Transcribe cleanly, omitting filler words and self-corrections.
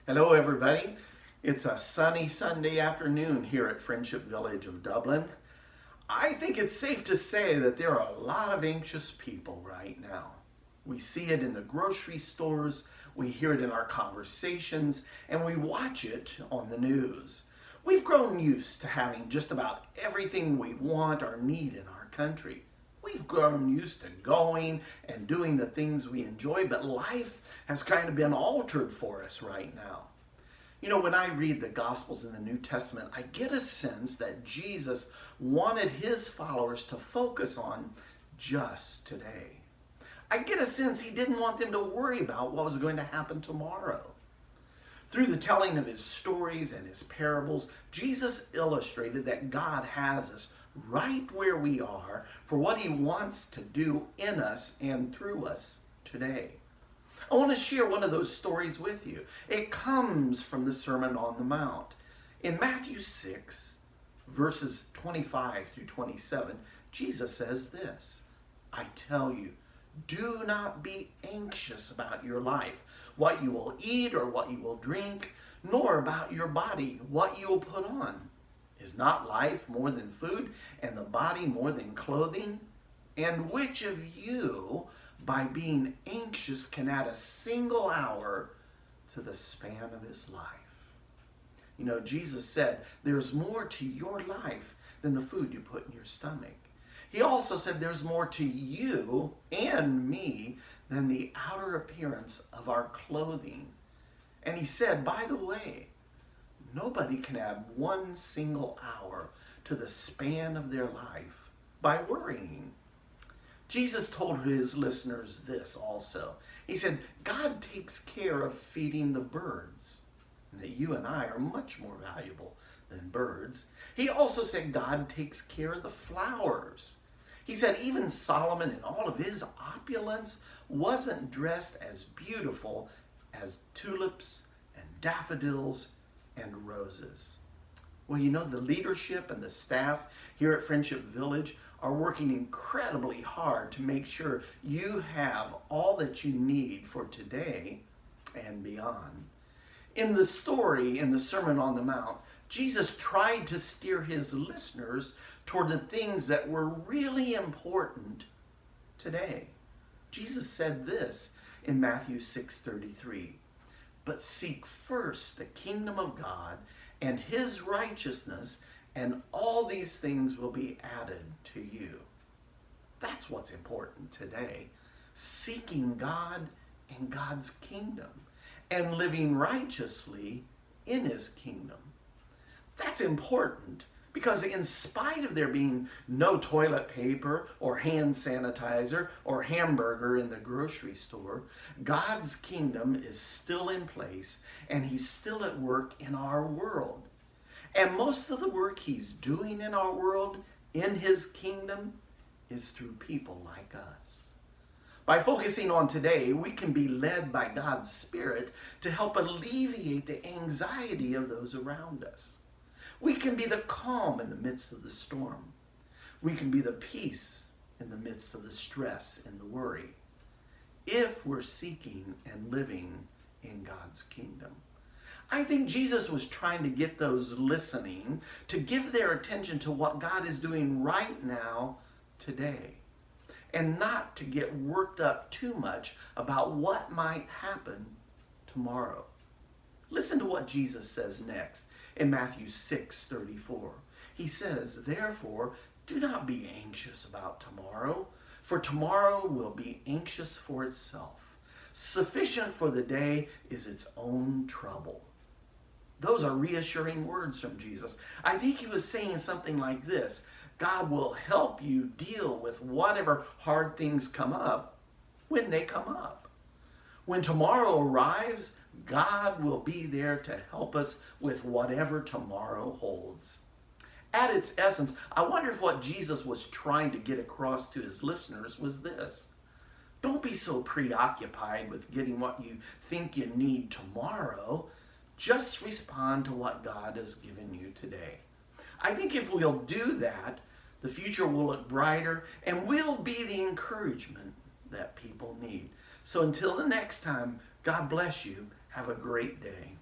Hello, everybody. It's a sunny Sunday afternoon here at Friendship Village of Dublin. I think it's safe to say that there are a lot of anxious people right now. We see it in the grocery stores, we hear it in our conversations, and we watch it on the news. We've grown used to having just about everything we want or need in our country. We've grown used to going and doing the things we enjoy, but life has kind of been altered for us right now. You know, when I read the Gospels in the New Testament, I get a sense that Jesus wanted his followers to focus on just today. I get a sense he didn't want them to worry about what was going to happen tomorrow. Through the telling of his stories and his parables, Jesus illustrated that God has us right where we are for what he wants to do in us and through us today. I want to share one of those stories with you. It comes from the Sermon on the Mount. In Matthew 6, verses 25 through 27, Jesus says this, "I tell you, do not be anxious about your life, what you will eat or what you will drink, nor about your body, what you will put on. Is not life more than food, and the body more than clothing? And which of you, by being anxious, can add a single hour to the span of his life?" You know, Jesus said there's more to your life than the food you put in your stomach. He also said there's more to you and me than the outer appearance of our clothing. And he said, by the way, nobody can add one single hour to the span of their life by worrying. Jesus told his listeners this also. He said, God takes care of feeding the birds, and that you and I are much more valuable than birds. He also said God takes care of the flowers. He said even Solomon in all of his opulence wasn't dressed as beautiful as tulips and daffodils and roses. Well, you know, the leadership and the staff here at Friendship Village are working incredibly hard to make sure you have all that you need for today and beyond. In the story, in the Sermon on the Mount, Jesus tried to steer his listeners toward the things that were really important today. Jesus said this in Matthew 6:33, "But seek first the kingdom of God and his righteousness, and all these things will be added to you." That's what's important today. Seeking God and God's kingdom and living righteously in his kingdom. That's important because in spite of there being no toilet paper or hand sanitizer or hamburger in the grocery store, God's kingdom is still in place and he's still at work in our world. And most of the work he's doing in our world, in his kingdom, is through people like us. By focusing on today, we can be led by God's Spirit to help alleviate the anxiety of those around us. We can be the calm in the midst of the storm. We can be the peace in the midst of the stress and the worry, if we're seeking and living in God's kingdom. I think Jesus was trying to get those listening to give their attention to what God is doing right now, today, and not to get worked up too much about what might happen tomorrow. Listen to what Jesus says next in Matthew 6:34. He says, "Therefore, do not be anxious about tomorrow, for tomorrow will be anxious for itself. Sufficient for the day is its own trouble." Those are reassuring words from Jesus. I think he was saying something like this: God will help you deal with whatever hard things come up when they come up. When tomorrow arrives, God will be there to help us with whatever tomorrow holds. At its essence, I wonder if what Jesus was trying to get across to his listeners was this: don't be so preoccupied with getting what you think you need tomorrow. Just respond to what God has given you today. I think if we'll do that, the future will look brighter and we'll be the encouragement that people need. So until the next time, God bless you. Have a great day.